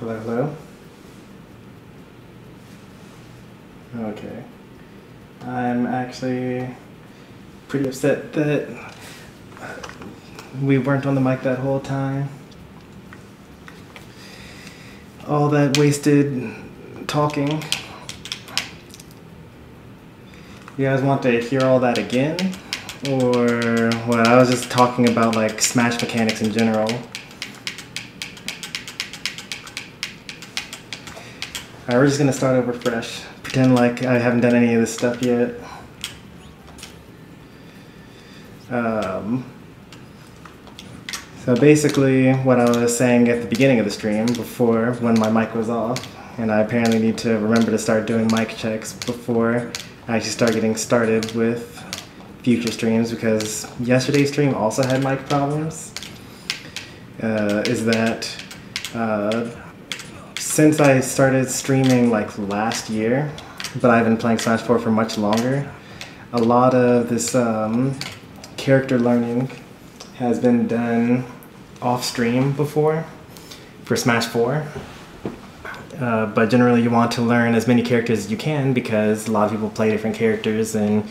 Hello, hello. Okay. I'm actually pretty upset that we weren't on the mic that whole time. All that wasted talking. You guys want to hear all that again? Or, well, I was just talking about like Smash mechanics in general. Alright, we're just gonna start over fresh. Pretend like I haven't done any of this stuff yet. So basically what I was saying at the beginning of the stream before when my mic was off, and I apparently need to remember to start doing mic checks before I actually start getting started with future streams, because yesterday's stream also had mic problems, is that since I started streaming like last year, but I've been playing Smash 4 for much longer, a lot of this character learning has been done off stream before for Smash 4. But generally you want to learn as many characters as you can because a lot of people play different characters and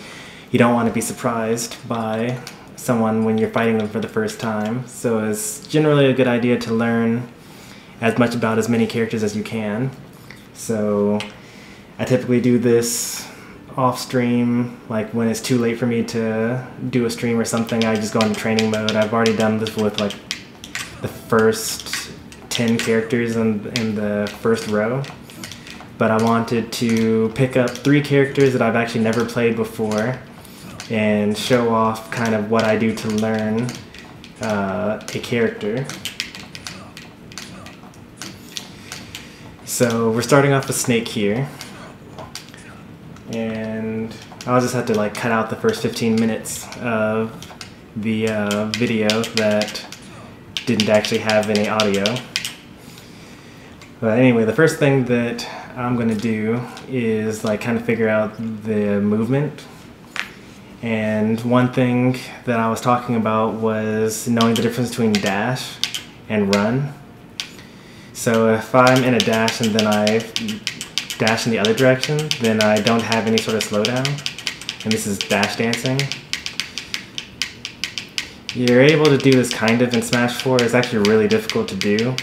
you don't want to be surprised by someone when you're fighting them for the first time. So it's generally a good idea to learn as much about as many characters as you can. So I typically do this off stream, like when it's too late for me to do a stream or something, I just go into training mode. I've already done this with like the first 10 characters in the first row, but I wanted to pick up 3 characters that I've actually never played before and show off kind of what I do to learn a character. So we're starting off with Snake here, and I'll just have to like cut out the first 15 minutes of the video that didn't actually have any audio. But anyway, the first thing that I'm gonna do is like kind of figure out the movement. And one thing that I was talking about was knowing the difference between dash and run. So if I'm in a dash and then I dash in the other direction, then I don't have any sort of slowdown. And this is dash dancing. You're able to do this kind of in Smash 4. It's actually really difficult to do.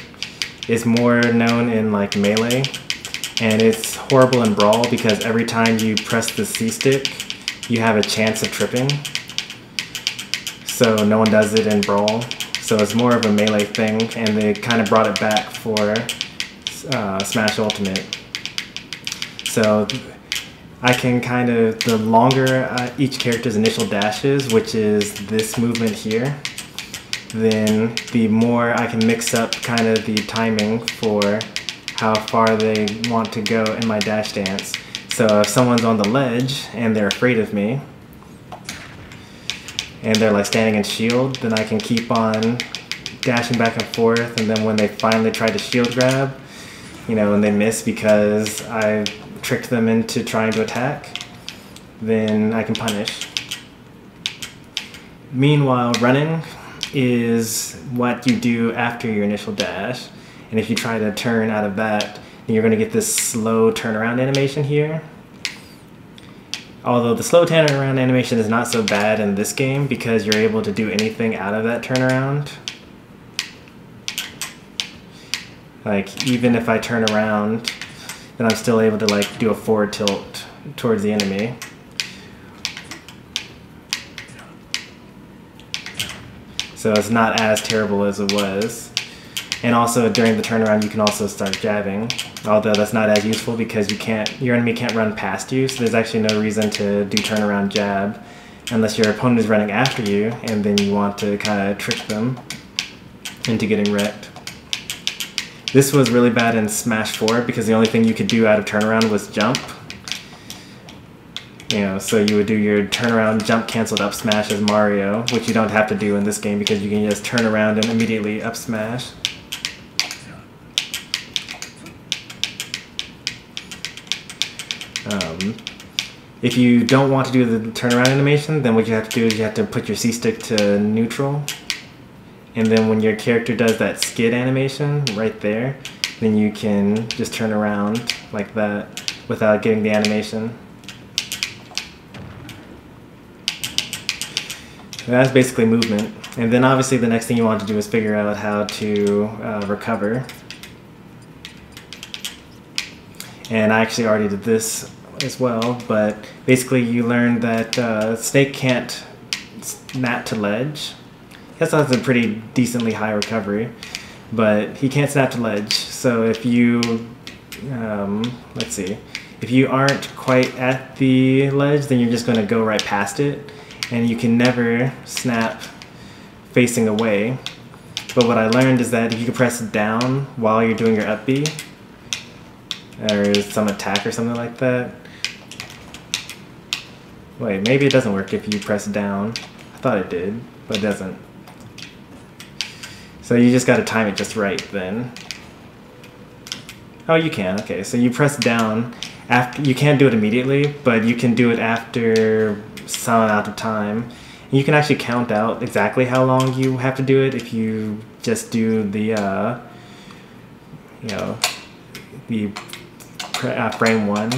It's more known in like Melee, and it's horrible in Brawl because every time you press the C stick, you have a chance of tripping. So no one does it in Brawl. So it's more of a Melee thing, and they kind of brought it back for Smash Ultimate. So I can kind of, the longer each character's initial dash is, which is this movement here, then the more I can mix up kind of the timing for how far they want to go in my dash dance. So if someone's on the ledge and they're afraid of me, and they're like standing in shield, then I can keep on dashing back and forth, and then when they finally try to shield grab, you know, and they miss because I tricked them into trying to attack, then I can punish. Meanwhile, running is what you do after your initial dash, and if you try to turn out of that, then you're going to get this slow turnaround animation here. Although the slow turnaround animation is not so bad in this game because you're able to do anything out of that turnaround. Like, even if I turn around, then I'm still able to like do a forward tilt towards the enemy. So it's not as terrible as it was. And also during the turnaround you can also start jabbing, although that's not as useful because your enemy can't run past you, so there's actually no reason to do turnaround jab unless your opponent is running after you and then you want to kind of trick them into getting wrecked. This was really bad in Smash 4 because the only thing you could do out of turnaround was jump. You know, so you would do your turnaround jump canceled up smash as Mario, which you don't have to do in this game because you can just turn around and immediately up smash. If you don't want to do the turnaround animation, then what you have to do is you have to put your C-stick to neutral. And then when your character does that skid animation right there, then you can just turn around like that without getting the animation. And that's basically movement. And then obviously the next thing you want to do is figure out how to recover. And I actually already did this as well, but basically you learn that Snake can't snap to ledge. He also has a pretty decently high recovery, but he can't snap to ledge. So if you, let's see, if you aren't quite at the ledge, then you're just going to go right past it, and you can never snap facing away. But what I learned is that if you can press down while you're doing your up B, or some attack or something like that. Wait, maybe it doesn't work if you press down. I thought it did, but it doesn't. So you just gotta time it just right then. Oh, you can, okay. So you press down, after, you can't do it immediately, but you can do it after some amount of time. And you can actually count out exactly how long you have to do it if you just do the, you know, the frame 1.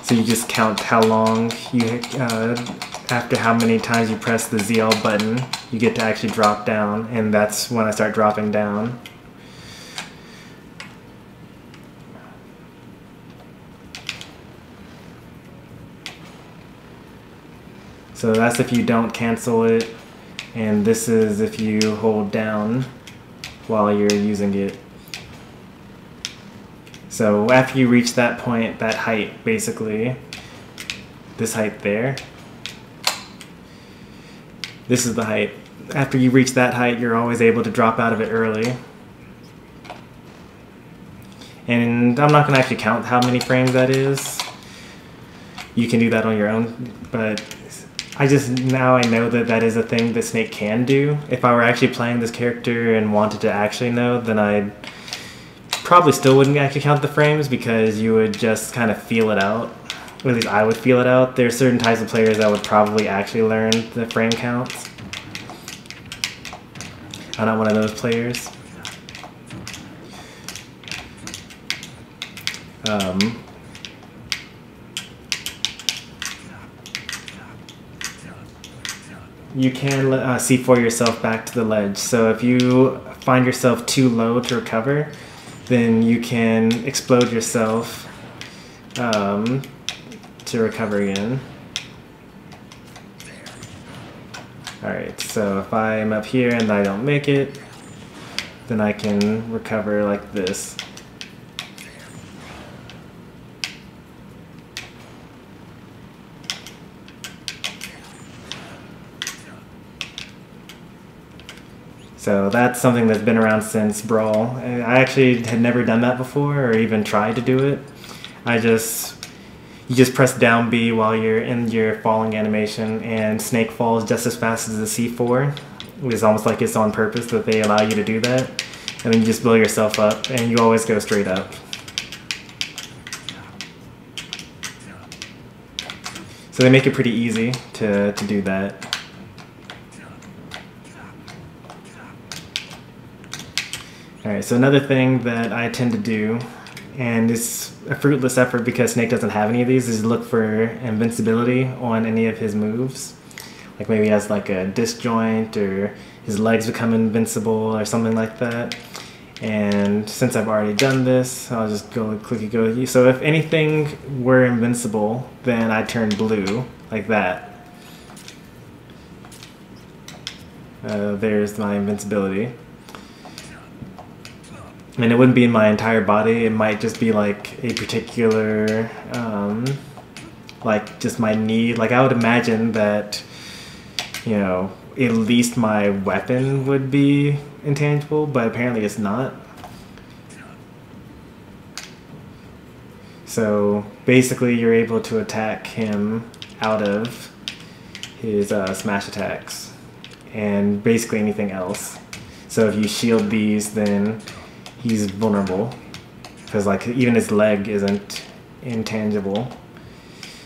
So you just count how long you, after how many times you press the ZL button, you get to actually drop down, and that's when I start dropping down. So that's if you don't cancel it, and this is if you hold down while you're using it. So after you reach that point, that height, basically, this height there, this is the height. After you reach that height, you're always able to drop out of it early. And I'm not going to actually count how many frames that is. You can do that on your own, but now I know that that is a thing that Snake can do. If I were actually playing this character and wanted to actually know, then I'd probably still wouldn't actually count the frames, because you would just kind of feel it out. Or at least I would feel it out. There's certain types of players that would probably actually learn the frame counts. I'm not one of those players. You can see for yourself back to the ledge. So if you find yourself too low to recover, then you can explode yourself to recover again. Alright, so if I'm up here and I don't make it, then I can recover like this. So that's something that's been around since Brawl. I actually had never done that before or even tried to do it. You just press down B while you're in your falling animation, and Snake falls just as fast as the C4. It's almost like it's on purpose that they allow you to do that. And then you just blow yourself up, and you always go straight up. So they make it pretty easy to do that. Alright, so another thing that I tend to do, and it's a fruitless effort because Snake doesn't have any of these, is look for invincibility on any of his moves. Like maybe he has like a disjoint, or his legs become invincible or something like that. And since I've already done this, I'll just go clicky go. So if anything were invincible, then I turn blue, like that. There's my invincibility. And it wouldn't be in my entire body, it might just be like a particular, like just my knee. Like I would imagine that, you know, at least my weapon would be intangible, but apparently it's not. So basically you're able to attack him out of his smash attacks, and basically anything else. So if you shield these, then he's vulnerable, because like even his leg isn't intangible.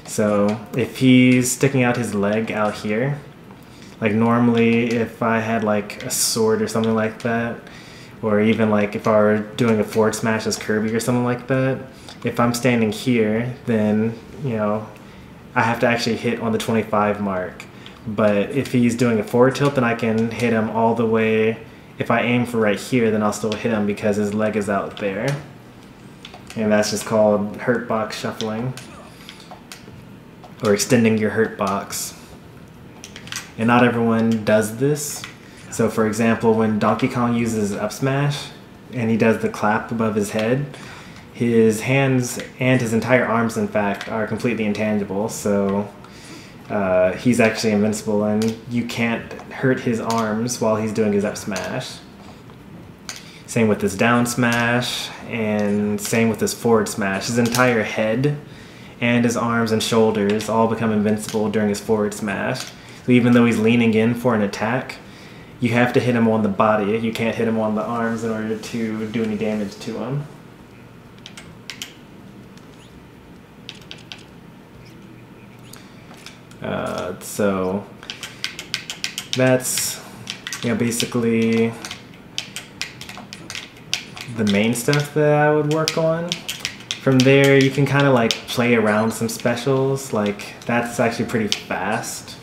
So if he's sticking out his leg out here, like normally if I had like a sword or something like that, Or even like if I were doing a forward smash as Kirby or something like that, if I'm standing here, then, you know, I have to actually hit on the 25 mark. But if he's doing a forward tilt, then I can hit him all the way. If I aim for right here, then I'll still hit him because his leg is out there. And that's just called hurt box shuffling, or extending your hurt box. And not everyone does this. So for example, when Donkey Kong uses up smash and he does the clap above his head, his hands and his entire arms, in fact, are completely intangible. So he's actually invincible, and you can't hurt his arms while he's doing his up smash. Same with his down smash, and same with his forward smash. His entire head and his arms and shoulders all become invincible during his forward smash. So even though he's leaning in for an attack, you have to hit him on the body. You can't hit him on the arms in order to do any damage to him. So that's, you know, basically the main stuff that I would work on. From there, you can kind of like play around some specials. Like, that's actually pretty fast.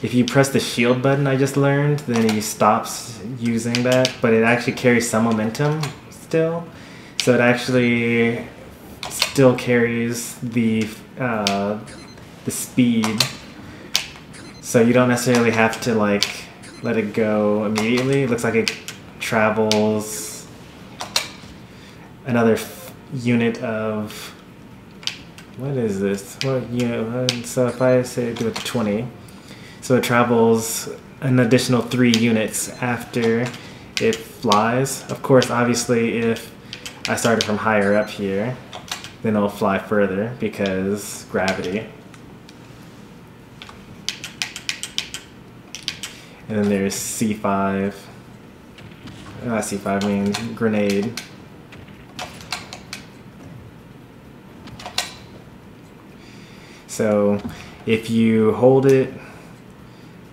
If you press the shield button I just learned, then he stops using that, but it actually carries some momentum still. So it actually still carries the speed. So you don't necessarily have to like let it go immediately. It looks like it travels another unit of, what is this? What unit? So if I say do it to 20, so it travels an additional 3 units after it flies. Of course, obviously, if I started from higher up here, then it'll fly further because gravity. And then there's C5. C5, I mean grenade. So if you hold it,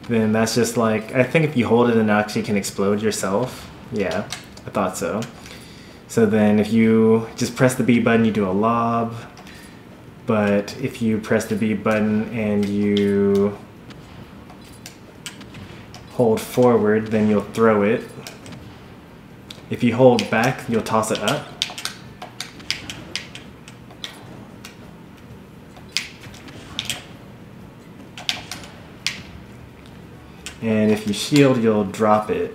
then that's just like, I think if you hold it, then it actually can explode yourself. Yeah, I thought so. So then if you just press the B button, you do a lob. But if you press the B button and you hold forward, then you'll throw it. If you hold back, you'll toss it up. And if you shield, you'll drop it.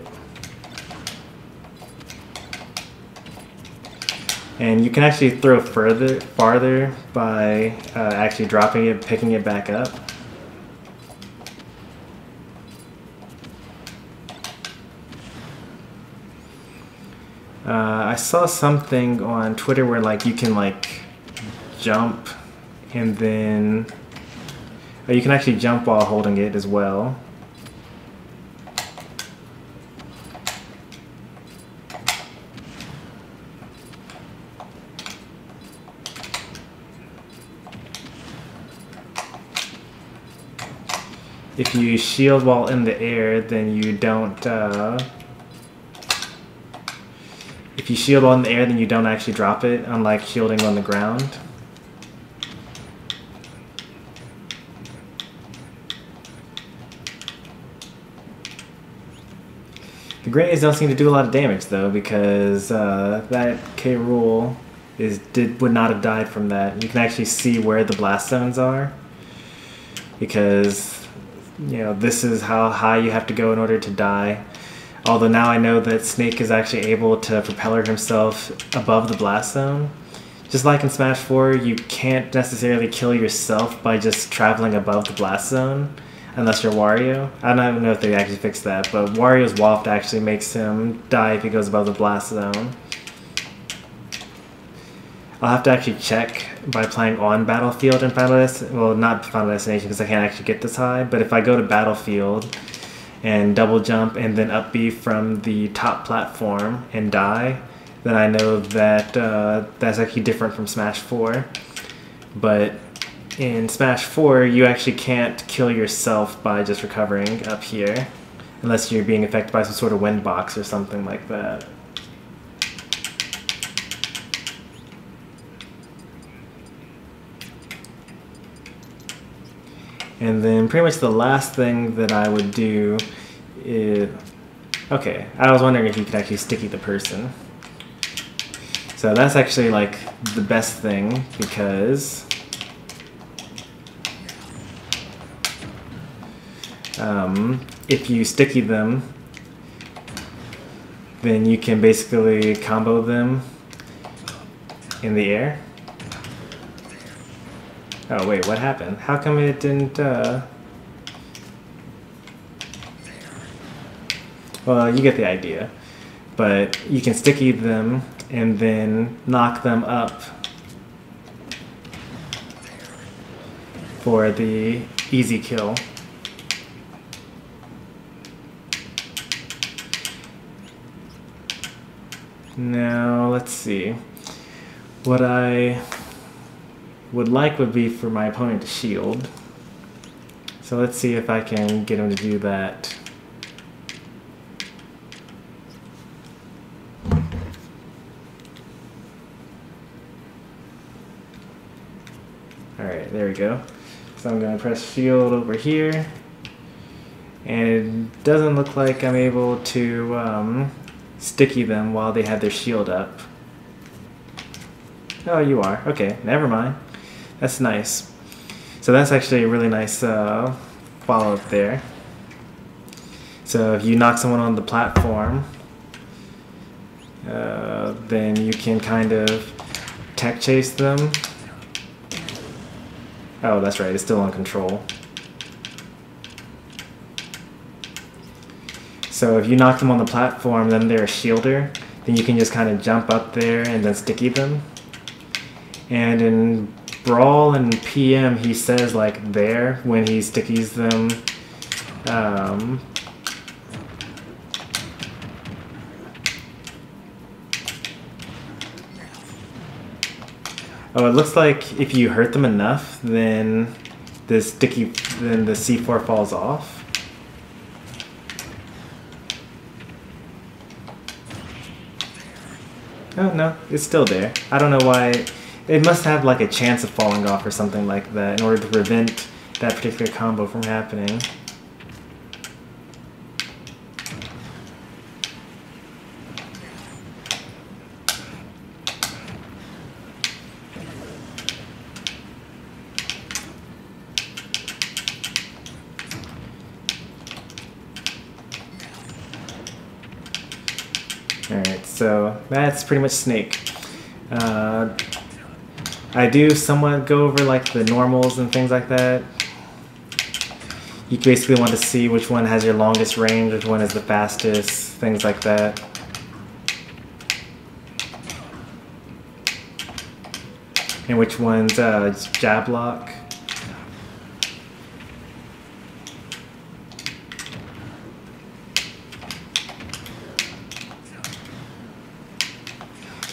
And you can actually throw farther by actually dropping it, picking it back up. I saw something on Twitter where like you can like jump and then you can actually jump while holding it as well. If you shield while in the air, then you don't if you shield while in the air, then you don't actually drop it, unlike shielding on the ground. The grenades don't seem to do a lot of damage though, because that Rool would not have died from that. You can actually see where the blast zones are, because you know this is how high you have to go in order to die. Although now I know that Snake is actually able to propeller himself above the blast zone. Just like in Smash 4, you can't necessarily kill yourself by just traveling above the blast zone, unless you're Wario. I don't even know if they actually fixed that, but Wario's waft actually makes him die if he goes above the blast zone. I'll have to actually check by playing on Battlefield in Final Destination. Well, not Final Destination because I can't actually get this high, but if I go to Battlefield and double jump and then up B from the top platform and die, then I know that that's actually different from Smash 4. But in Smash 4, you actually can't kill yourself by just recovering up here, unless you're being affected by some sort of wind box or something like that. And then pretty much the last thing that I would do is, okay, I was wondering if you could actually sticky the person. So that's actually like the best thing, because if you sticky them, then you can basically combo them in the air. Oh wait, what happened? How come it didn't, well, you get the idea. But you can sticky them and then knock them up for the easy kill. Now, let's see. What I would like would be for my opponent to shield. So let's see if I can get him to do that. Alright, there we go. So I'm going to press shield over here. And it doesn't look like I'm able to sticky them while they have their shield up. Oh, you are. Okay, never mind. That's nice. So that's actually a really nice follow-up there. So if you knock someone on the platform, then you can kind of tech chase them. Oh, that's right, it's still on control. So if you knock them on the platform, then they're a shielder, then you can just kind of jump up there and then sticky them. And in Brawl and PM, he says like there when he stickies them. Oh, it looks like if you hurt them enough, then the C4 falls off. Oh no, it's still there. I don't know why. It must have like a chance of falling off or something like that in order to prevent that particular combo from happening. Alright, so that's pretty much Snake. I do somewhat go over like the normals and things like that. You basically want to see which one has your longest range, which one is the fastest, things like that. And which one's jab lock.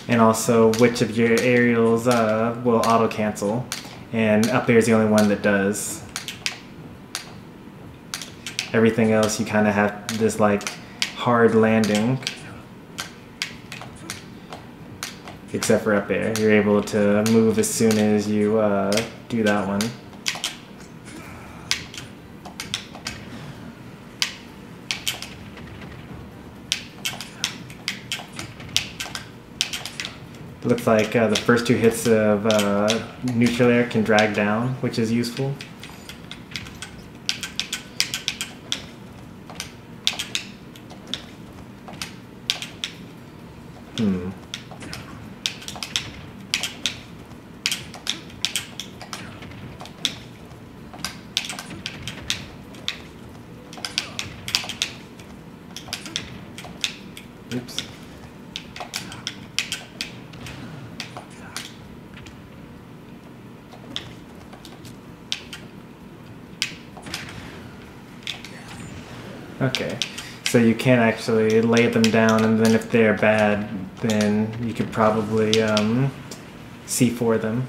And also which of your aerials will auto cancel, and up there is the only one that does. Everything else you kind of have this like hard landing, except for up there. You're able to move as soon as you do that one. Looks like the first two hits of neutral air can drag down, which is useful. Oops. Okay, so you can actually lay them down, and then if they're bad, then you could probably C4 them.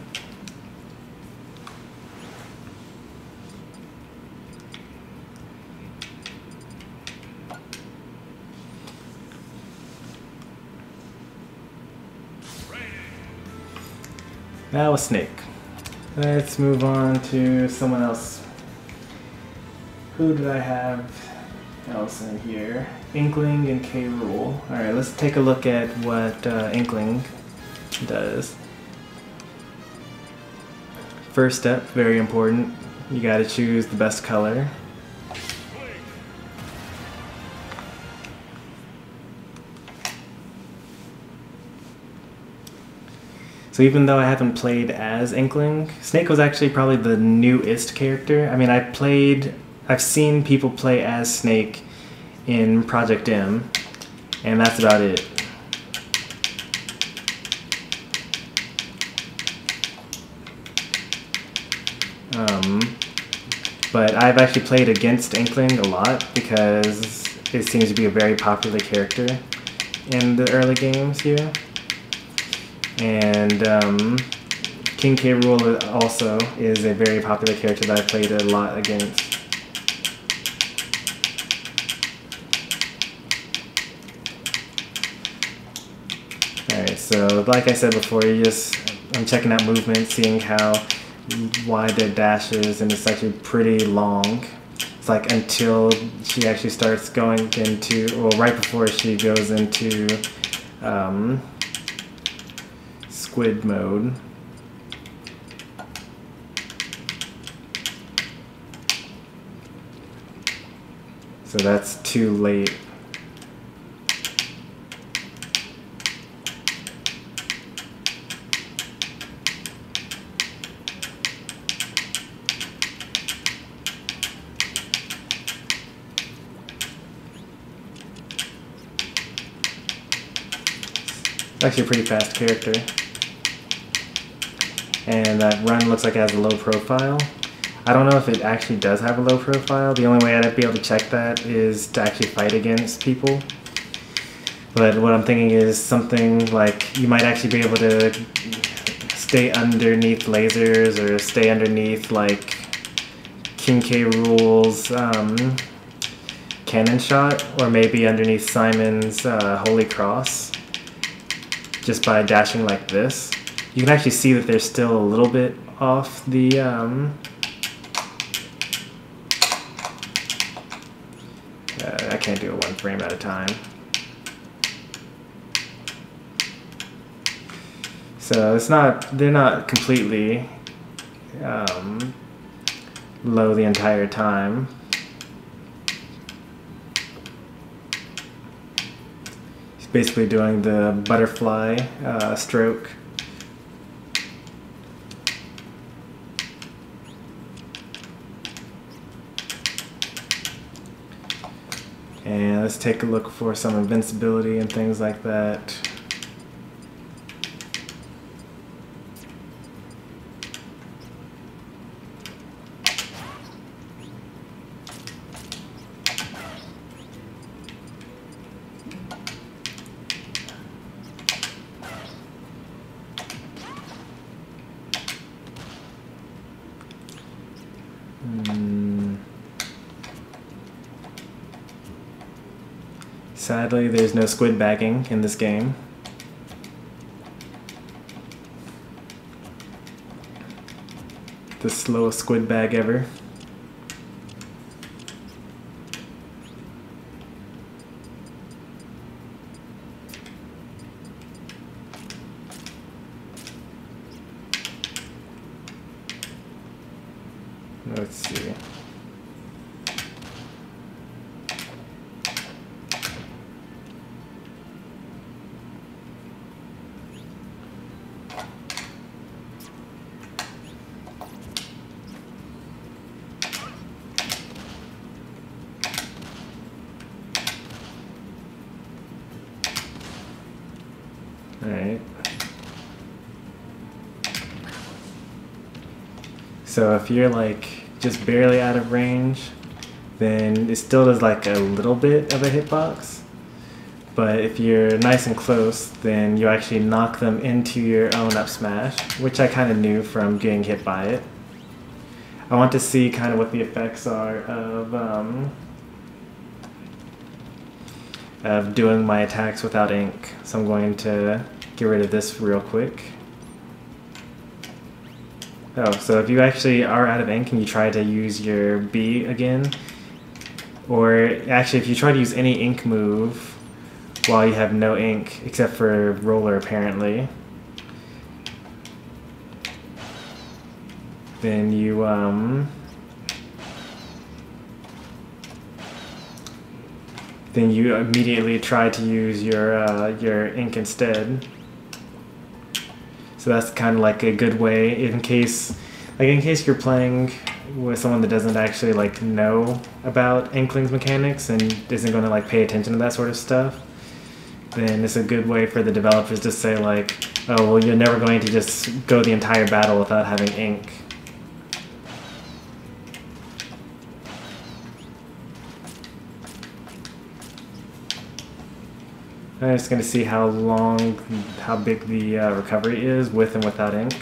That was Snake. Let's move on to someone else. Who did I have else in here? Inkling and Rool. Alright, let's take a look at what Inkling does. First step, very important. You gotta choose the best color. So even though I haven't played as Inkling, Snake was actually probably the newest character. I mean, I've seen people play as Snake in Project M, and that's about it. But I've actually played against Inkling a lot because it seems to be a very popular character in the early games here. And King K. Rool also is a very popular character that I played a lot against. Alright, so like I said before, I'm checking out movement, seeing how wide their dash is, and it's actually pretty long. It's like until she actually starts going into, well, right before she goes into squid mode. So that's too late. It's actually a pretty fast character. And that run looks like it has a low profile. I don't know if it actually does have a low profile. The only way I'd be able to check that is to actually fight against people. But what I'm thinking is something like you might actually be able to stay underneath lasers or stay underneath like King K. Rool's cannon shot, or maybe underneath Simon's Holy Cross, just by dashing like this. You can actually see that they're still a little bit off the I can't do it one frame at a time. So they're not completely low the entire time. He's basically doing the butterfly stroke. And let's take a look for some invincibility and things like that. Sadly, there's no squid bagging in this game. The slowest squid bag ever. Let's see. Alright. So if you're like just barely out of range, then it still does like a little bit of a hitbox. But if you're nice and close, then you actually knock them into your own up smash, which I kind of knew from getting hit by it. I want to see kind of what the effects are of doing my attacks without ink. So I'm going to get rid of this real quick. Oh, so if you actually are out of ink and you try to use your B again, or actually if you try to use any ink move while you have no ink, except for roller apparently, then you immediately try to use your ink instead. So that's kind of like a good way in case you're playing with someone that doesn't actually like know about Inkling's mechanics and isn't going to like pay attention to that sort of stuff. Then it's a good way for the developers to say like, oh well, you're never going to just go the entire battle without having ink. I'm just going to see how big the recovery is with and without ink.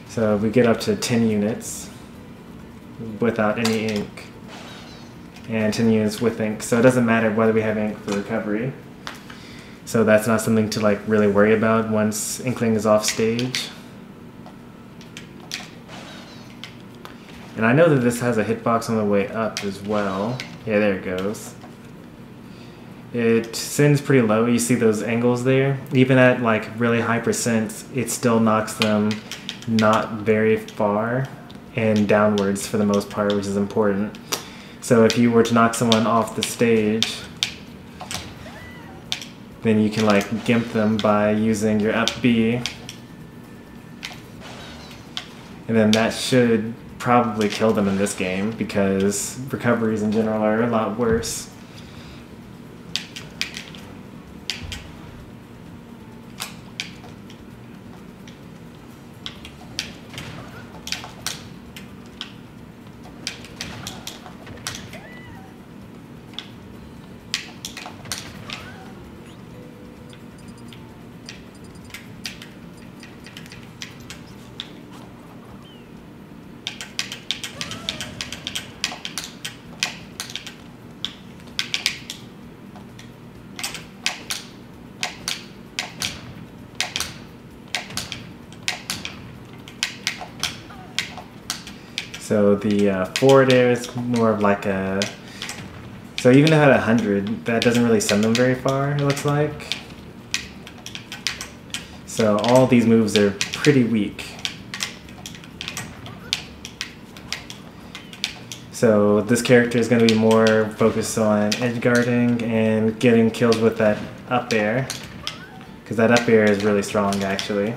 So we get up to 10 units without any ink, and 10 units with ink. So it doesn't matter whether we have ink for recovery. So that's not something to like really worry about once Inkling is off stage. And I know that this has a hitbox on the way up as well. Yeah, there it goes. It sends pretty low. You see those angles there? Even at like really high percents, it still knocks them not very far and downwards for the most part, which is important. So if you were to knock someone off the stage, then you can like gimp them by using your up B. And then that should probably kill them in this game because recoveries in general are a lot worse. So the forward air is more of like a... So even at 100, that doesn't really send them very far, it looks like. So all these moves are pretty weak. So this character is going to be more focused on edge guarding and getting kills with that up air. Because that up air is really strong actually.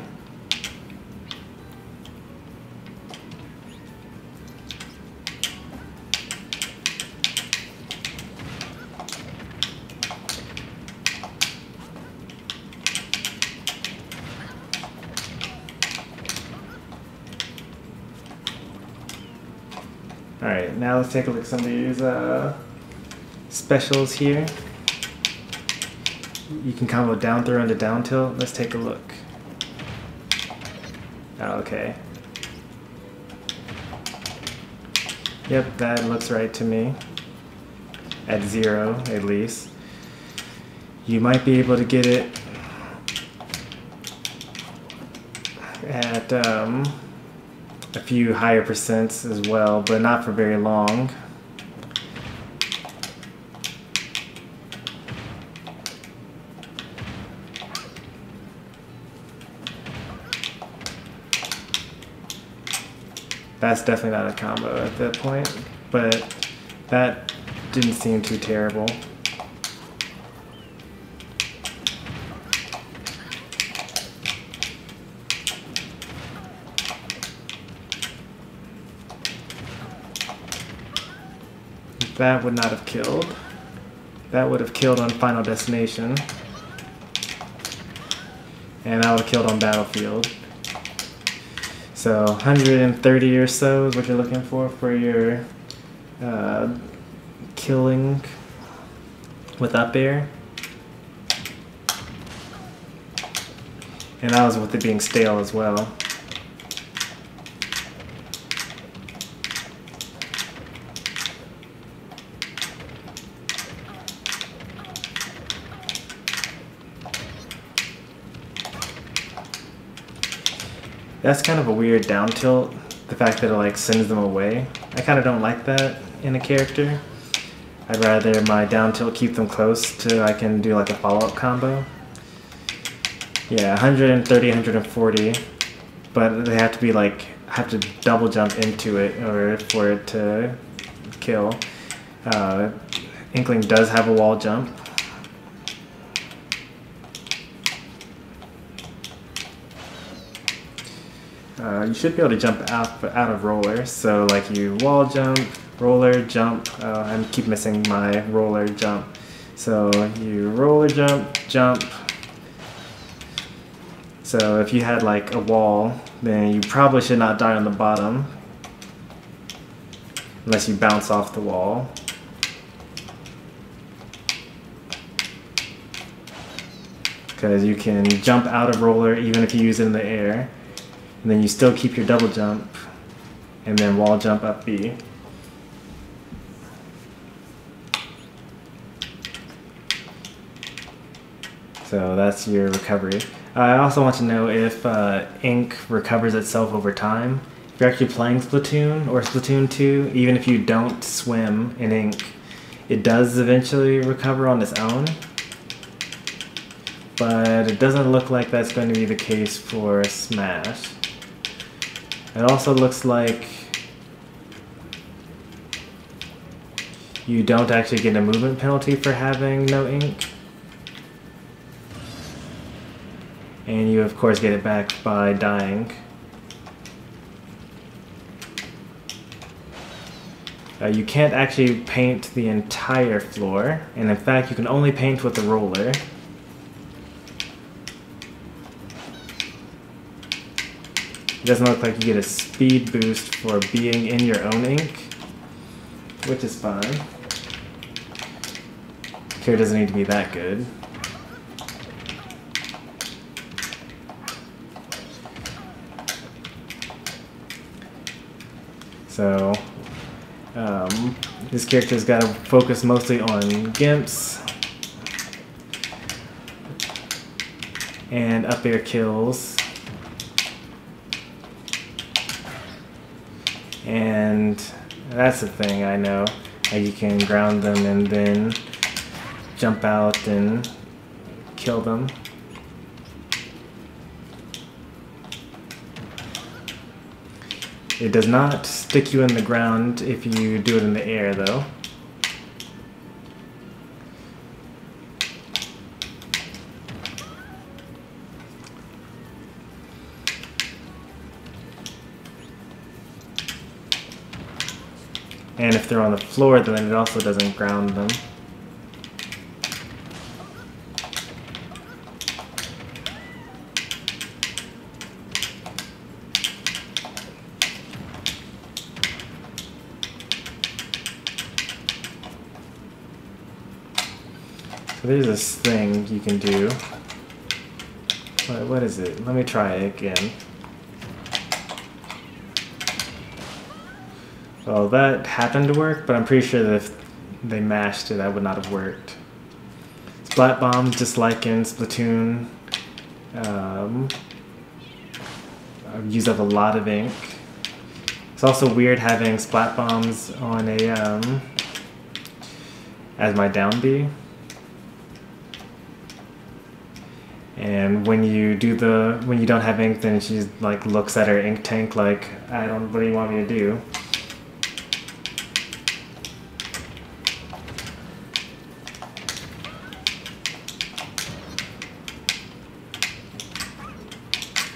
Alright, now let's take a look at some of these specials here. You can combo down throw into down tilt. Let's take a look. Oh, okay. Yep, that looks right to me. At 0, at least. You might be able to get it at a few higher percents as well, but not for very long. That's definitely not a combo at that point, but that didn't seem too terrible. That would not have killed. That would have killed on Final Destination. And that would have killed on Battlefield. So 130 or so is what you're looking for your killing with up air. And that was with it being stale as well. That's kind of a weird down tilt, the fact that it like sends them away. I kind of don't like that in a character. I'd rather my down tilt keep them close to I can do like a follow-up combo. Yeah, 130, 140, but they have to be like, have to double jump into it in order for it to kill. Inkling does have a wall jump. You should be able to jump out of roller, so like you wall jump, roller, jump. I keep missing my roller jump. So you roller jump, jump. So if you had like a wall, then you probably should not die on the bottom unless you bounce off the wall. Because you can jump out of roller even if you use it in the air. And then you still keep your double jump, and then wall jump up B. So that's your recovery. I also want to know if ink recovers itself over time. If you're actually playing Splatoon or Splatoon 2, even if you don't swim in ink, it does eventually recover on its own. But it doesn't look like that's going to be the case for Smash. It also looks like you don't actually get a movement penalty for having no ink. And you of course get it back by dying. You can't actually paint the entire floor, and in fact you can only paint with the roller. It doesn't look like you get a speed boost for being in your own ink, which is fine. Care doesn't need to be that good. So, this character's got to focus mostly on gimps and up air kills. And that's the thing, I know. You can ground them and then jump out and kill them. It does not stick you in the ground if you do it in the air, though. And if they're on the floor, then it also doesn't ground them. So there's this thing you can do. What is it? Let me try it again. Well, that happened to work, but I'm pretty sure that if they mashed it, that would not have worked. Splat bombs, just like in Splatoon, use up a lot of ink. It's also weird having splat bombs on a as my down B. And when you don't have ink, then she like looks at her ink tank like, what do you want me to do?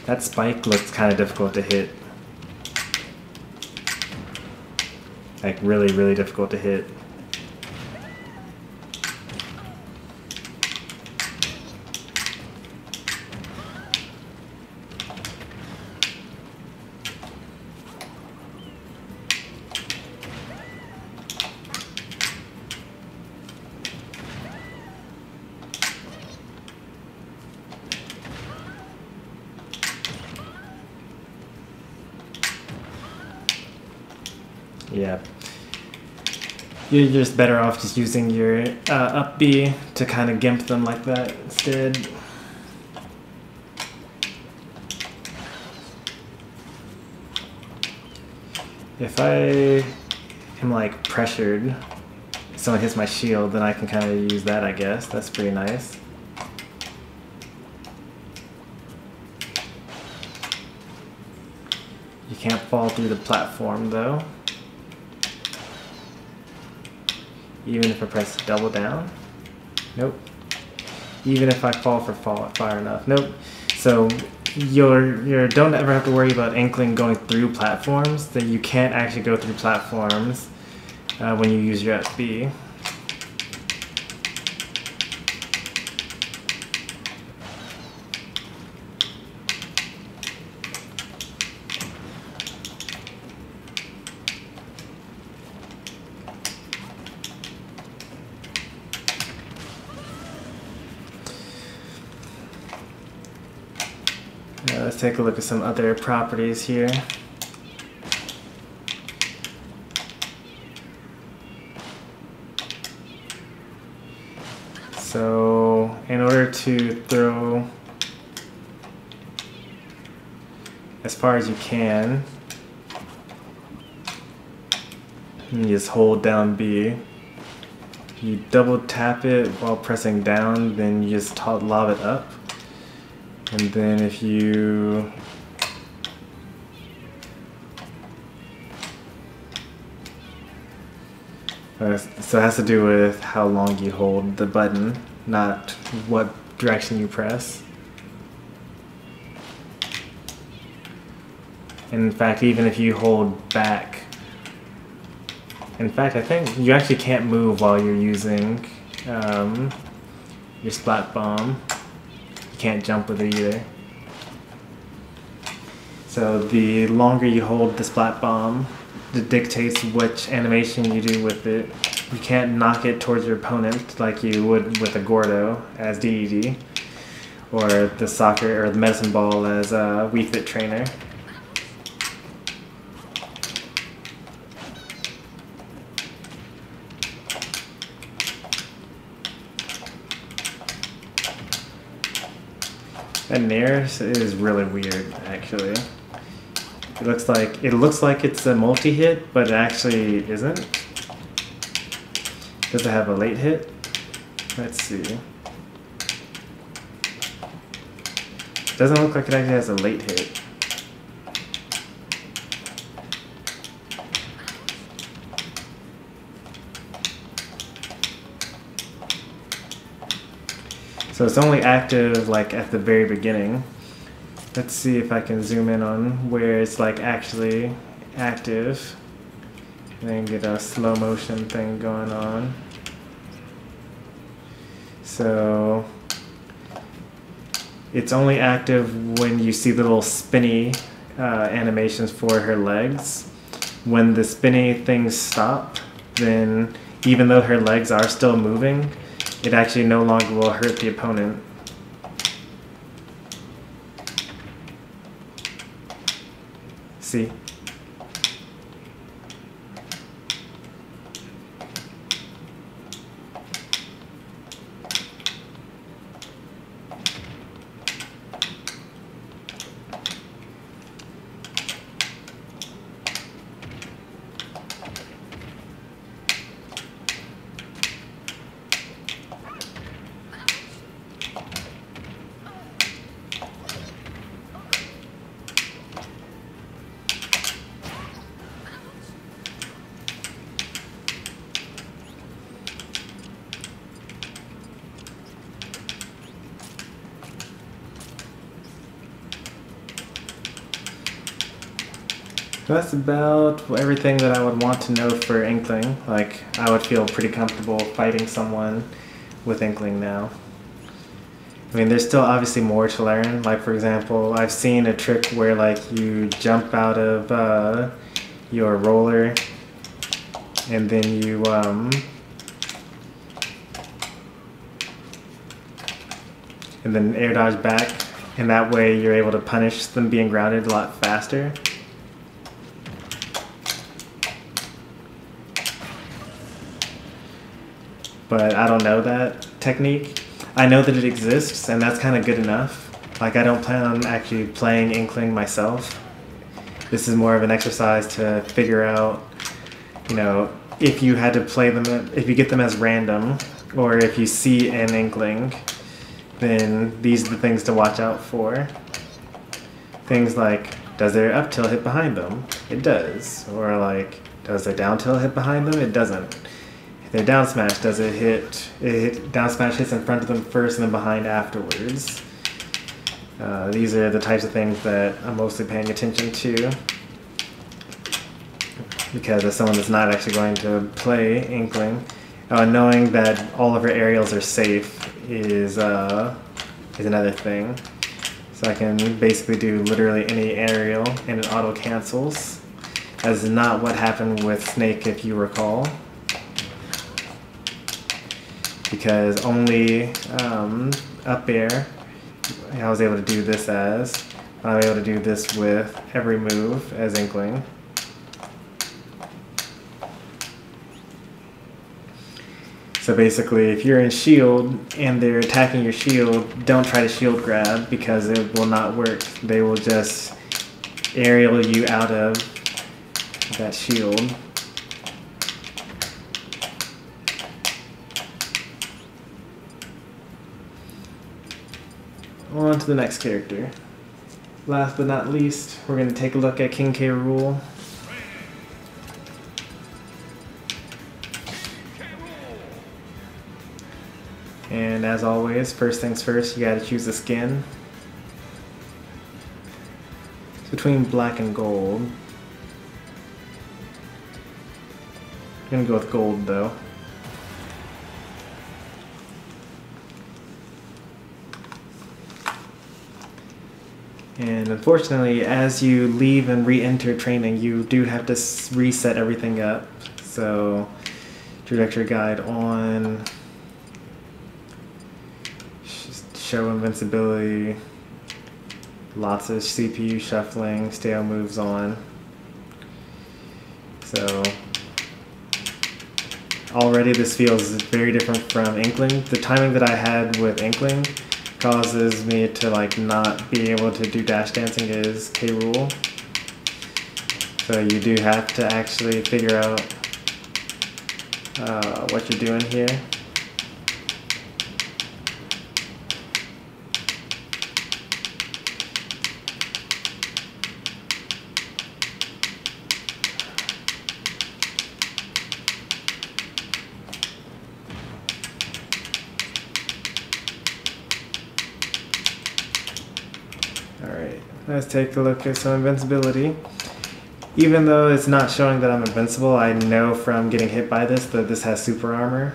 That spike looks kind of difficult to hit. Like really, really difficult to hit. Yeah. You're just better off just using your up B to kind of gimp them like that instead. If I am like pressured, if someone hits my shield, then I can kind of use that, I guess. That's pretty nice. You can't fall through the platform though. Even if I press double down. Nope. Even if I fall for far enough. Nope. So you don't ever have to worry about Inkling going through platforms. That you can't actually go through platforms when you use your SB. Let's take a look at some other properties here. So in order to throw as far as you can, you just hold down B. You double tap it while pressing down, then you just lob it up. And then if you so it has to do with how long you hold the button, not what direction you press. And in fact, even if you hold back, in fact, I think you actually can't move while you're using your splat bomb. Can't jump with it either. So the longer you hold the splat bomb, it dictates which animation you do with it. You can't knock it towards your opponent like you would with a Gordo as DED, or the soccer or the medicine ball as a Wii Fit trainer. That Nair is really weird, actually. It looks like it's a multi-hit, but it actually isn't. Does it have a late hit? Let's see. Doesn't look like it actually has a late hit. So it's only active like at the very beginning. Let's see if I can zoom in on where it's like actually active. And then get a slow motion thing going on. So it's only active when you see the little spinny animations for her legs. When the spinny things stop, then even though her legs are still moving, it actually no longer will hurt the opponent. See? That's about everything that I would want to know for Inkling. Like, I would feel pretty comfortable fighting someone with Inkling now. I mean, there's still obviously more to learn. Like, for example, I've seen a trick where like you jump out of your roller and then you and then air dodge back, and that way you're able to punish them being grounded a lot faster. But I don't know that technique. I know that it exists, and that's kind of good enough. Like, I don't plan on actually playing Inkling myself. This is more of an exercise to figure out, you know, if you had to play them, if you get them as random, or if you see an Inkling, then these are the things to watch out for. Things like, does their up tilt hit behind them? It does. Or like, does their down tilt hit behind them? It doesn't. If their down smash, does it hit, down smash hits in front of them first and then behind afterwards. These are the types of things that I'm mostly paying attention to, because as someone that's not actually going to play Inkling, knowing that all of her aerials are safe is another thing. So I can basically do literally any aerial and it auto cancels. That is not what happened with Snake, if you recall, because only up air I was able to do this as. I was able to do this with every move as Inkling. So basically, if you're in shield and they're attacking your shield, don't try to shield grab because it will not work. They will just aerial you out of that shield. On to the next character. Last but not least, we're going to take a look at King K. Rool. And as always, first things first, you gotta choose a skin. It's between black and gold. I'm gonna go with gold though. And unfortunately, as you leave and re-enter training, you do have to reset everything up. So, trajectory guide on. Show invincibility, lots of CPU shuffling, stale moves on. So already this feels very different from Inkling. The timing that I had with Inkling causes me to like not be able to do dash dancing as K. Rool. So you do have to actually figure out what you're doing here. Alright, let's take a look at some invincibility. Even though it's not showing that I'm invincible, I know from getting hit by this that this has super armor.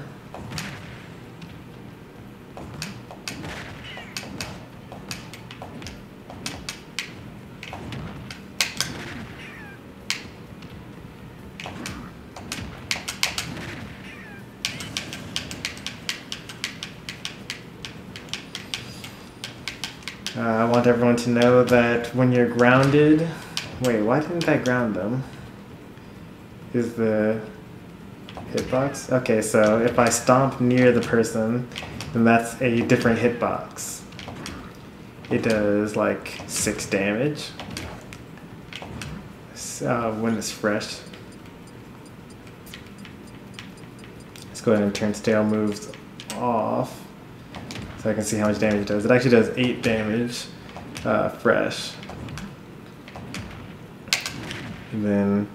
I want everyone to know that when you're grounded... Wait, why didn't that ground them? Is the hitbox? Okay, so if I stomp near the person, then that's a different hitbox. It does like 6 damage when it's fresh. Let's go ahead and turn stale moves off so I can see how much damage it does. It actually does 8 damage fresh. And then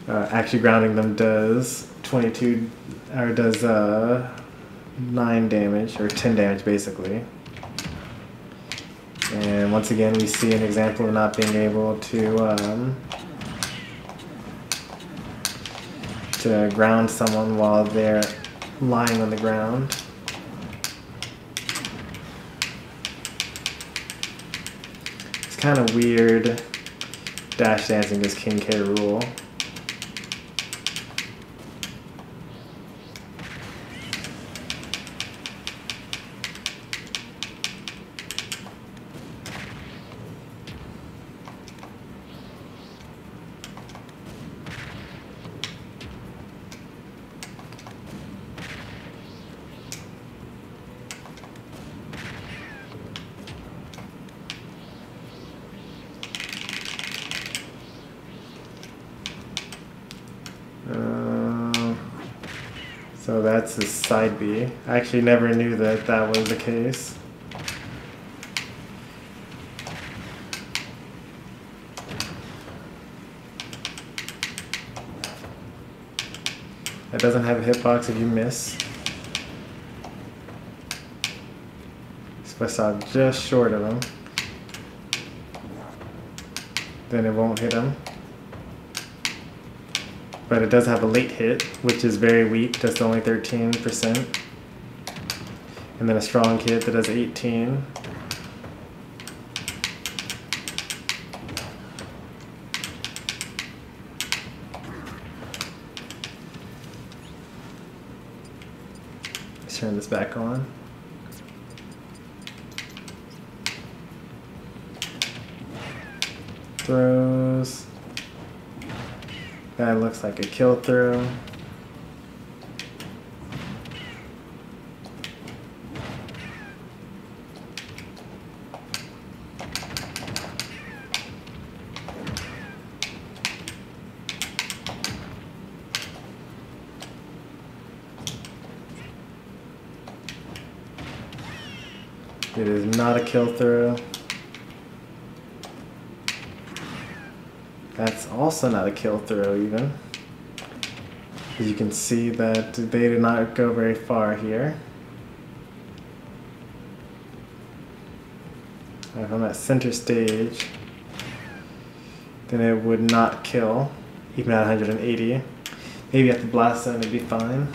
actually grounding them does 22, or does 9 damage, or 10 damage basically. And once again, we see an example of not being able to ground someone while they're lying on the ground. It's kind of weird dash dancing as King K. Rool. So that's his side B. I actually never knew that that was the case. It doesn't have a hitbox if you miss. So if I stop just short of him, then it won't hit him. But it does have a late hit, which is very weak, just only 13%. And then a strong hit that does 18. Let's turn this back on. Throws. That looks like a kill throw. It is not a kill throw. That's also not a kill throw even. As you can see that they did not go very far here. If I'm at center stage, then it would not kill, even at 180. Maybe at the blast zone it'd be fine.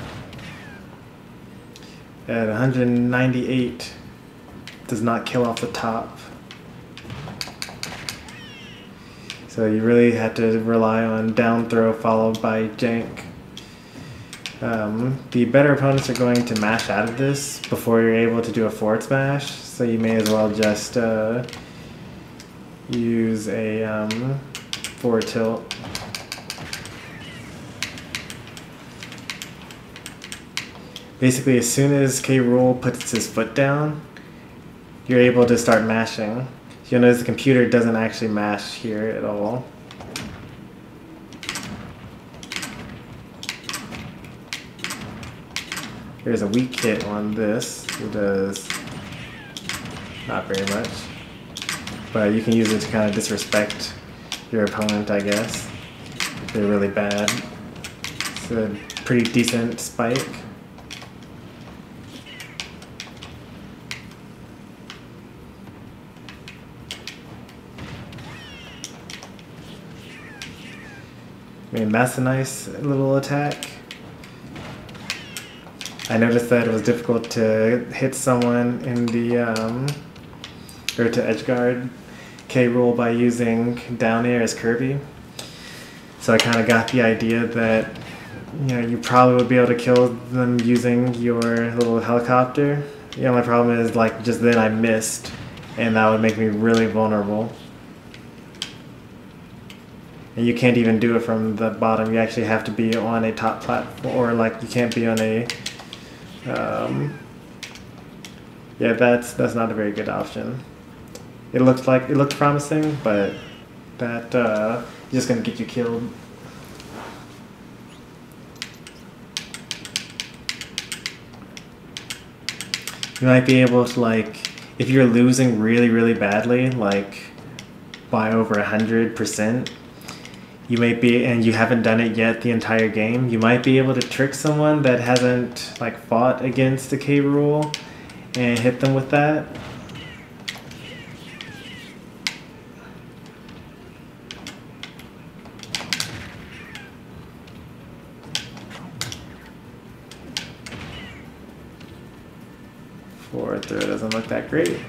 At 198, does not kill off the top. So you really have to rely on down throw followed by jank. The better opponents are going to mash out of this before you're able to do a forward smash, so you may as well just use a forward tilt. Basically, as soon as Rool puts his foot down, you're able to start mashing. You'll notice the computer doesn't actually mash here at all. There's a weak hit on this. It does not very much. But you can use it to kind of disrespect your opponent, I guess, if they're really bad. It's a pretty decent spike. I mean, that's a nice little attack. I noticed that it was difficult to hit someone in the, or to edgeguard Rool by using down air as Kirby. So I kind of got the idea that, you know, you probably would be able to kill them using your little helicopter. The only problem is, like, just then I missed, and that would make me really vulnerable. And you can't even do it from the bottom. You actually have to be on a top platform, or like you can't be on a. Yeah, that's not a very good option. It looked promising, but that just gonna get you killed. You might be able to, like, if you're losing really badly, like by over 100%. You might be, and you haven't done it yet the entire game, you might be able to trick someone that hasn't, like, fought against the Rool and hit them with that. Forward throw doesn't look that great.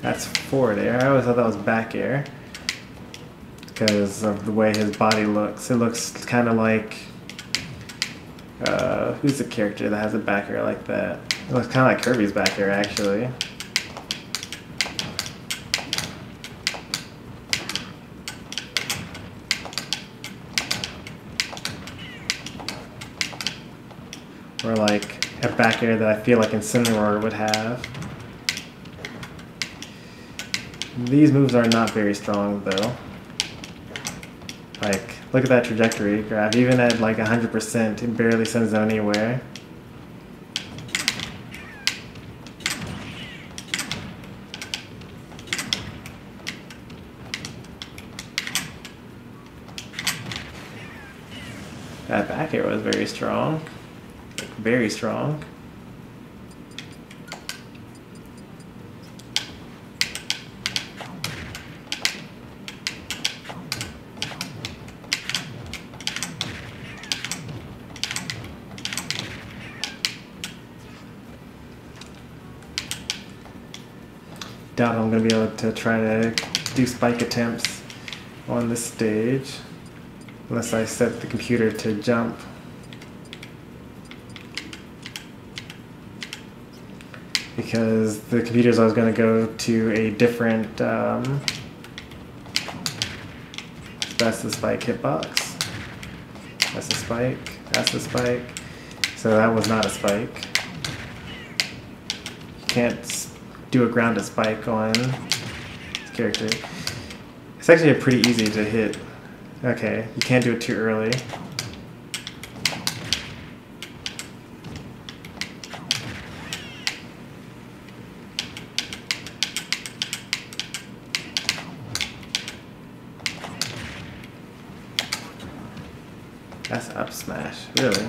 That's forward air. I always thought that was back air because of the way his body looks. It looks kind of like, who's the character that has a back air like that? It looks kind of like Kirby's back air, actually. Or like a back air that I feel like Incineroar would have. These moves are not very strong, though. Like, look at that trajectory graph. Even at like 100%, it barely sends them anywhere. That back arrow is very strong. Like, very strong. Doubt I'm going to be able to try to do spike attempts on this stage unless I set the computer to jump. Because the computer's always going to go to a different, that's the spike hitbox, that's the spike, that's the spike, so that was not a spike. You can't do a grounded spike on this character. It's actually pretty easy to hit. Okay, you can't do it too early. That's up smash, really.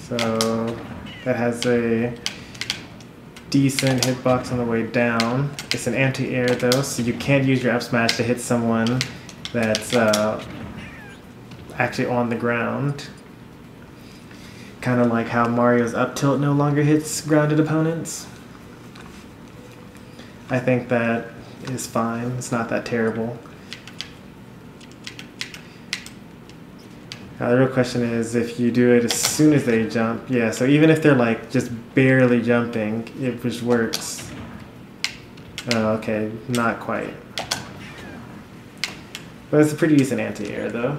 So that has a decent hitbox on the way down. It's an anti-air though, so you can't use your up smash to hit someone that's actually on the ground. Kind of like how Mario's up tilt no longer hits grounded opponents. I think that is fine. It's not that terrible. The real question is if you do it as soon as they jump. Yeah, so even if they're like just barely jumping, it just works. Oh, okay, not quite. But it's a pretty decent anti-air though.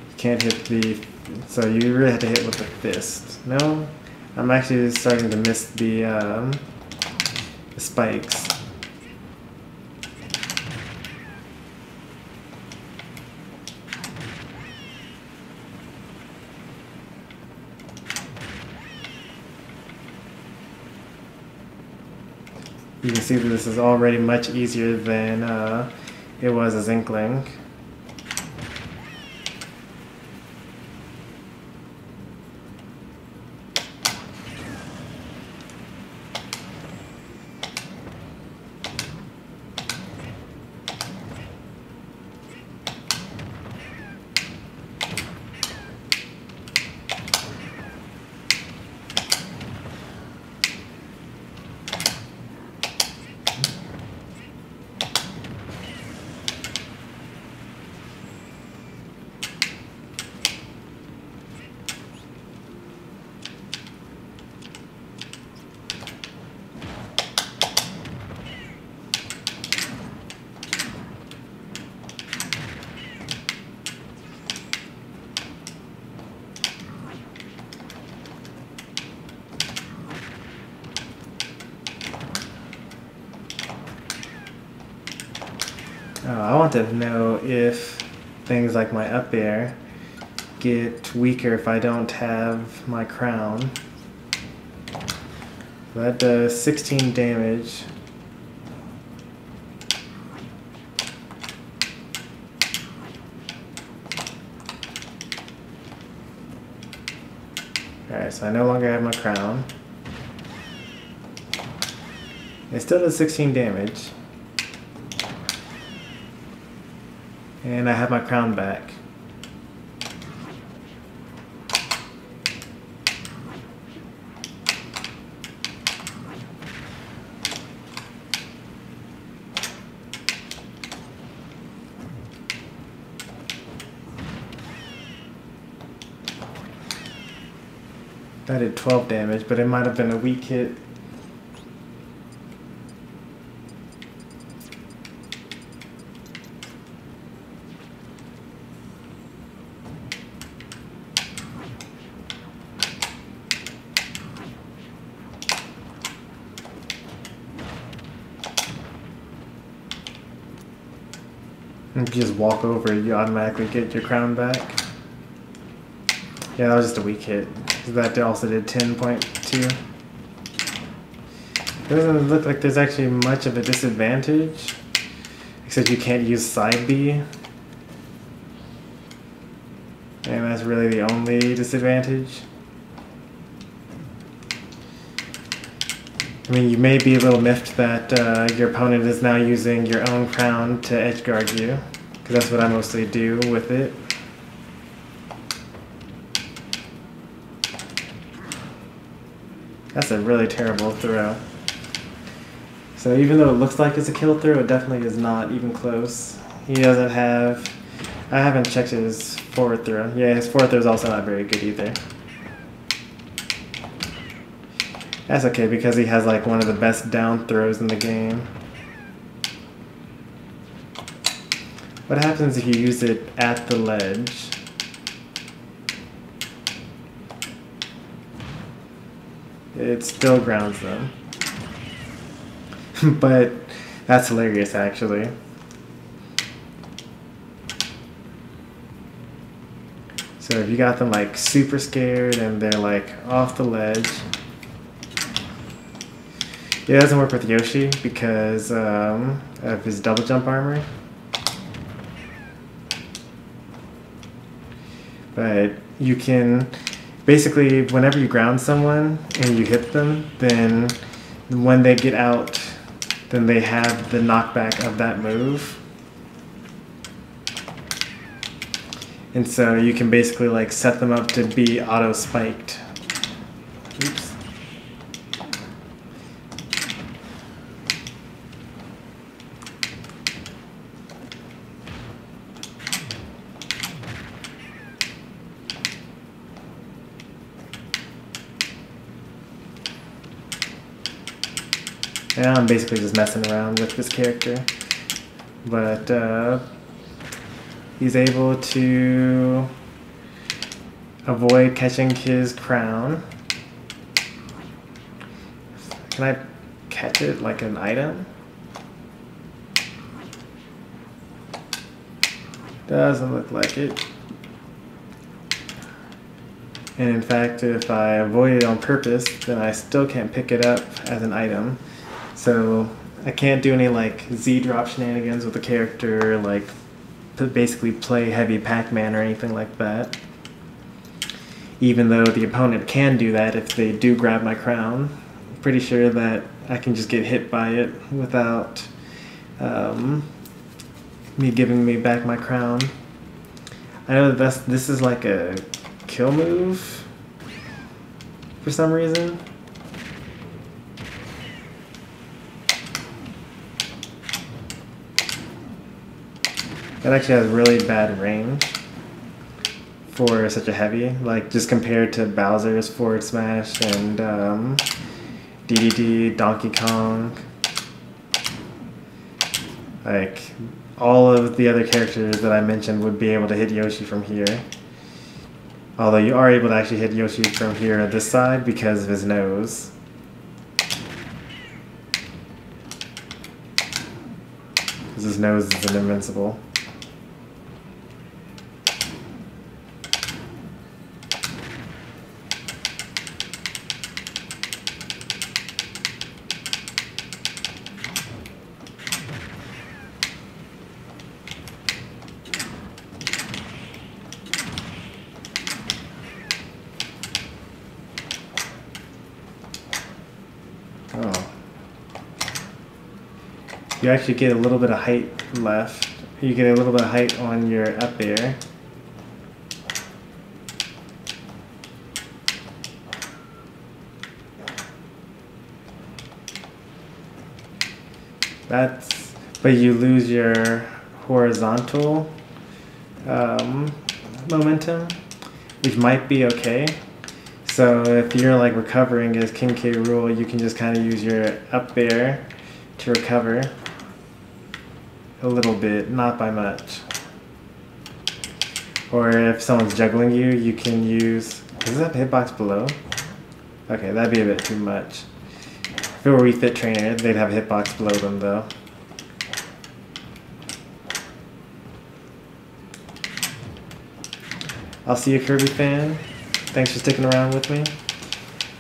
You can't hit the, so you really have to hit with the fist. No, I'm actually starting to miss the spikes. You can see that this is already much easier than it was as Inkling. I want to know if things like my up air get weaker if I don't have my crown. That does 16 damage. Alright, so I no longer have my crown. It still does 16 damage. And I have my crown back. That did 12 damage, but it might have been a weak hit. And if you just walk over, you automatically get your crown back. Yeah, that was just a weak hit. That also did 10.2. Doesn't look like there's actually much of a disadvantage, except you can't use side B. And that's really the only disadvantage. I mean, you may be a little miffed that your opponent is now using your own crown to edgeguard you, because that's what I mostly do with it. That's a really terrible throw. So even though it looks like it's a kill throw, it definitely is not even close. He doesn't have... I haven't checked his forward throw. Yeah, his forward throw is also not very good either. That's okay because he has like one of the best down throws in the game. What happens if you use it at the ledge? It still grounds them. But that's hilarious actually. So if you got them like super scared and they're like off the ledge. It doesn't work with Yoshi because of his double jump armor. But you can basically, whenever you ground someone and you hit them, then when they get out, then they have the knockback of that move. And so you can basically like set them up to be auto spiked. Oops. And I'm basically just messing around with this character. But he's able to avoid catching his crown. Can I catch it like an item? Doesn't look like it. And in fact, if I avoid it on purpose, then I still can't pick it up as an item. So I can't do any like Z-drop shenanigans with the character, like to basically play heavy Pac-Man or anything like that. Even though the opponent can do that if they do grab my crown. I'm pretty sure that I can just get hit by it without me giving me back my crown. I know that this is like a kill move for some reason. That actually has really bad range for such a heavy, like just compared to Bowser's forward smash and DDD, Donkey Kong. Like all of the other characters that I mentioned would be able to hit Yoshi from here. Although you are able to actually hit Yoshi from here at this side because of his nose. Because his nose isn't invincible. Oh. You actually get a little bit of height left. You get a little bit of height on your up air. But you lose your horizontal momentum, which might be okay. So if you're like recovering as King K. Rool, you can just kind of use your up air to recover a little bit, not by much. Or if someone's juggling you, you can use, does that hitbox below? Okay, that'd be a bit too much. If it were Wii Fit Trainer, they'd have a hitbox below them though. I'll see you, Kirby fan. Thanks for sticking around with me.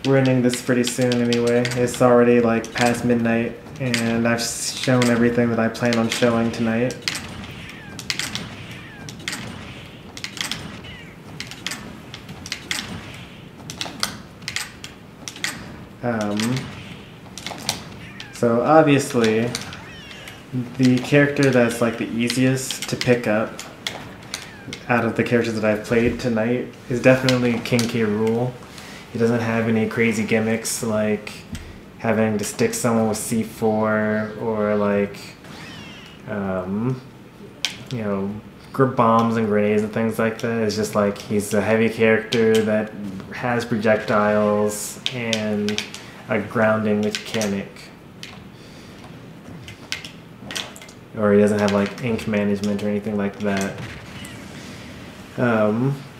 We're ending this pretty soon anyway. It's already like past midnight, and I've shown everything that I plan on showing tonight. So obviously, the character that's like the easiest to pick up out of the characters that I've played tonight is definitely King K. Rool. He doesn't have any crazy gimmicks like having to stick someone with C4 or like, you know, bombs and grenades and things like that. It's just like he's a heavy character that has projectiles and a grounding mechanic. Or he doesn't have like ink management or anything like that.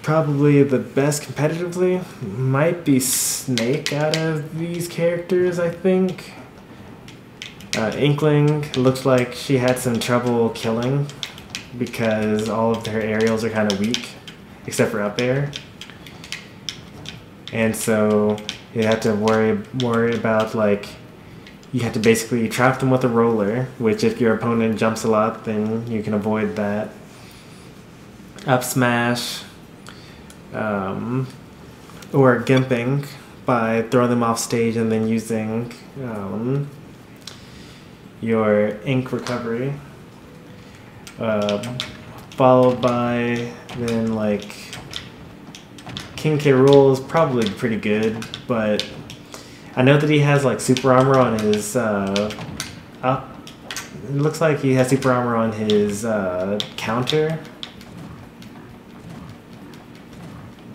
Probably the best competitively might be Snake out of these characters, I think. Inkling looks like she had some trouble killing because all of her aerials are kind of weak, except for up air. And so you have to worry about like, you have to basically trap them with a roller, which if your opponent jumps a lot, then you can avoid that. Up smash, or gimping by throwing them off stage and then using your ink recovery. Followed by then like King K. Rool is probably pretty good, but I know that he has like super armor on his up. It looks like he has super armor on his counter.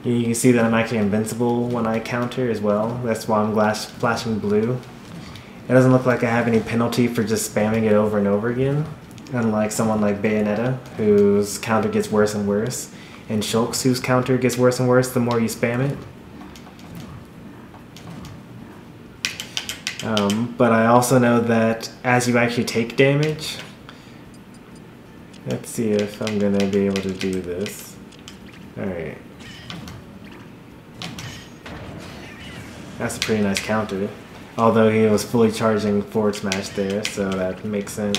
You can see that I'm actually invincible when I counter as well. That's why I'm flashing blue. It doesn't look like I have any penalty for just spamming it over and over again. Unlike someone like Bayonetta, whose counter gets worse and worse. And Shulk's, whose counter gets worse and worse the more you spam it. But I also know that as you actually take damage... Let's see if I'm going to be able to do this. Alright. That's a pretty nice counter. Although he was fully charging forward smash there, so that makes sense.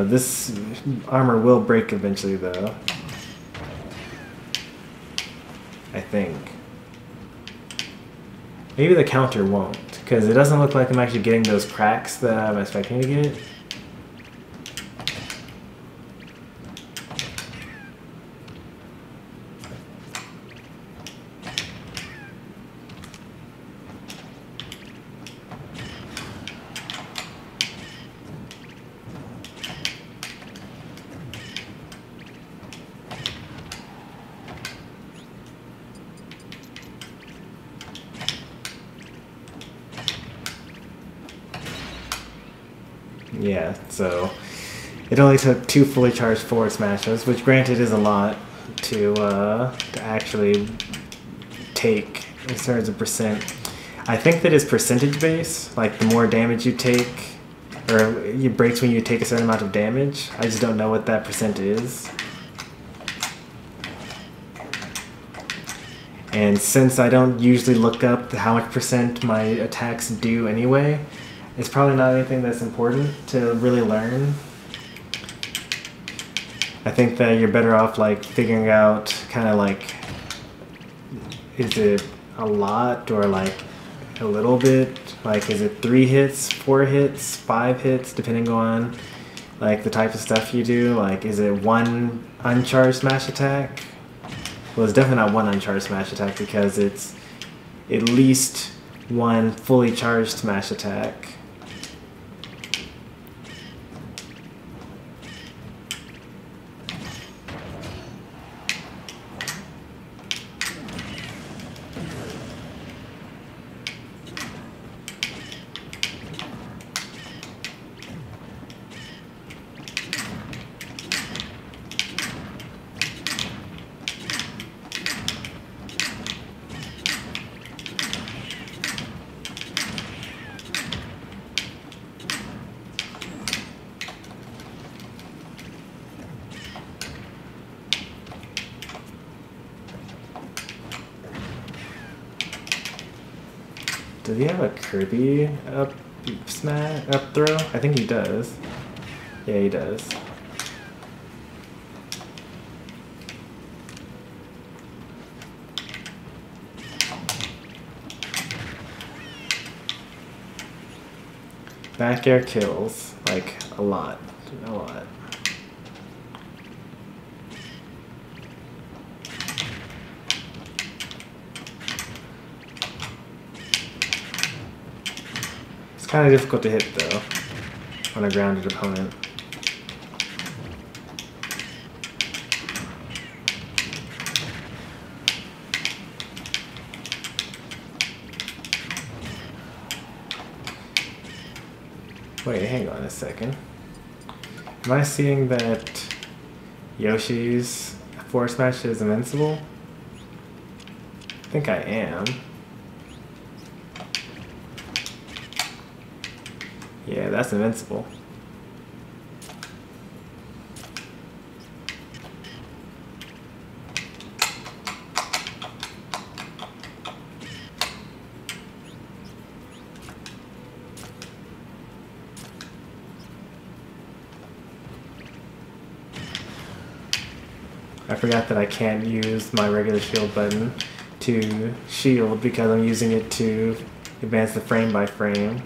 This armor will break eventually though. I think. Maybe the counter won't, because it doesn't look like I'm actually getting those cracks that I'm expecting to get. Yeah, so it only took 2 fully charged forward smashes, which granted is a lot to actually take in terms of percent. I think that it's percentage based, like the more damage you take, or it breaks when you take a certain amount of damage. I just don't know what that percent is. And since I don't usually look up how much percent my attacks do anyway, it's probably not anything that's important to really learn. I think that you're better off like figuring out kind of like, is it a lot or like a little bit? Like, is it 3 hits, 4 hits, 5 hits, depending on like the type of stuff you do? Like, is it 1 uncharged smash attack? Well, it's definitely not 1 uncharged smash attack because it's at least 1 fully charged smash attack. Does he have a Kirby up smash up throw? I think he does. Yeah, he does. Back air kills, like, a lot. A lot. It's kind of difficult to hit, though, on a grounded opponent. Wait, hang on a second. Am I seeing that Yoshi's forward smash is invincible? I think I am. Yeah, that's invincible. I forgot that I can't use my regular shield button to shield because I'm using it to advance the frame by frame.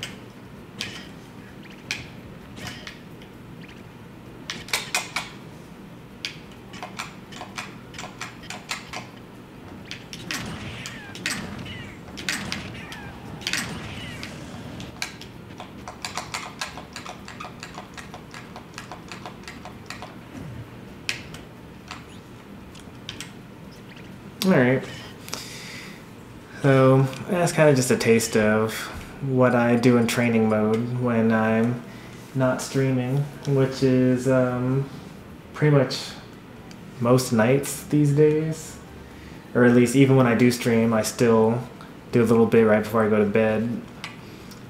Alright, so that's kind of just a taste of what I do in training mode when I'm not streaming, which is pretty much most nights these days. Or at least even when I do stream, I still do a little bit right before I go to bed.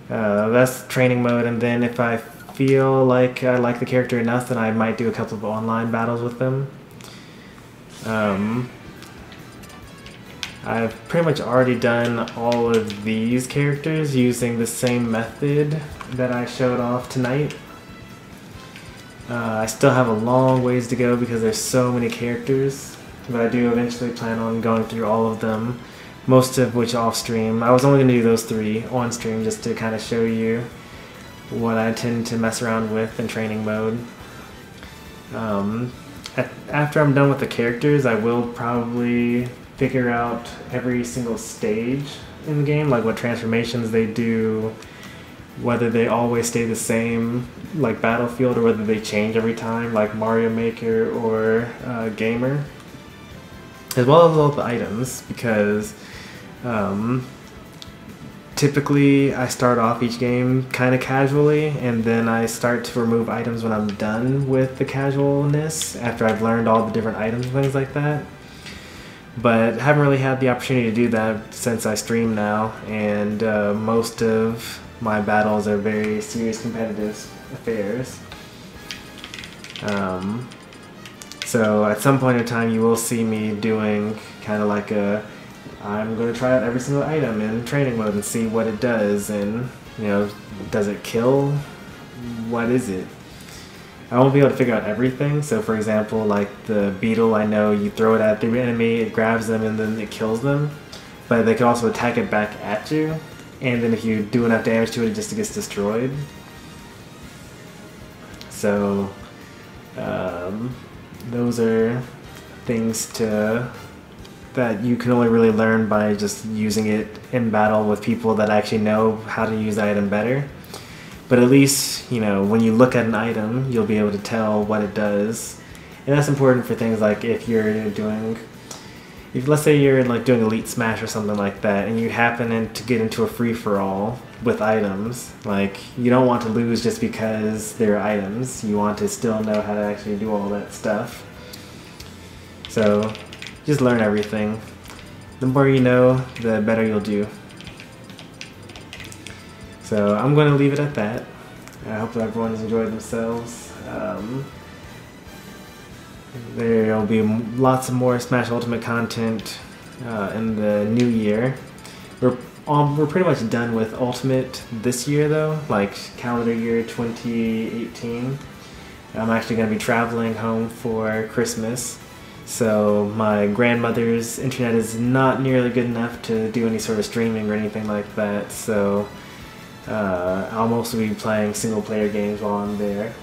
That's training mode, and then if I feel like I like the character enough, then I might do a couple of online battles with them. I've pretty much already done all of these characters using the same method that I showed off tonight. I still have a long ways to go because there's so many characters, but I do eventually plan on going through all of them, most of which off stream. I was only going to do those 3 on stream just to kind of show you what I tend to mess around with in training mode. After I'm done with the characters, I will probably figure out every single stage in the game, like what transformations they do, whether they always stay the same, like Battlefield, or whether they change every time, like Mario Maker or Gamer, as well as all the items, because typically I start off each game kind of casually, and then I start to remove items when I'm done with the casualness, after I've learned all the different items and things like that. But haven't really had the opportunity to do that since I stream now, and most of my battles are very serious competitive affairs. So at some point in time you will see me doing kind of like I'm going to try out every single item in training mode and see what it does, and does it kill? What is it? I won't be able to figure out everything. So for example, like the beetle, I know you throw it at the enemy, it grabs them, and then it kills them. But they can also attack it back at you, and then if you do enough damage to it, it just gets destroyed. So those are things that you can only really learn by just using it in battle with people that actually know how to use the item better. But at least, when you look at an item, you'll be able to tell what it does. And that's important for things like if let's say you're like doing Elite Smash or something like that, and you happen to get into a free-for-all with items, like, you don't want to lose just because they're items. You want to still know how to actually do all that stuff. So, just learn everything. The more you know, the better you'll do. So I'm going to leave it at that. I hope everyone's enjoyed themselves. There will be lots of more Smash Ultimate content in the new year. We're we're pretty much done with Ultimate this year though, like calendar year 2018. I'm actually going to be traveling home for Christmas, so my grandmother's internet is not nearly good enough to do any sort of streaming or anything like that, so I'll mostly be playing single player games while I'm there.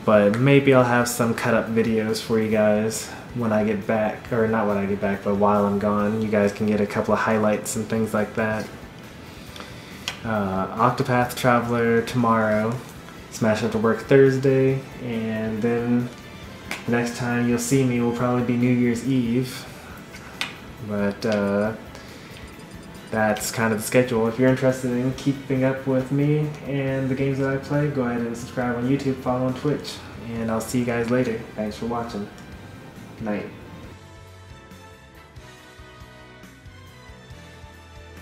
But maybe I'll have some cut up videos for you guys when I get back, or not when I get back, but while I'm gone. You guys can get a couple of highlights and things like that. Octopath Traveler tomorrow, Smash Up to Work Thursday, and then the next time you'll see me will probably be New Year's Eve. But that's kind of the schedule. If you're interested in keeping up with me and the games that I play, go ahead and subscribe on YouTube, follow on Twitch, and I'll see you guys later. Thanks for watching. Night.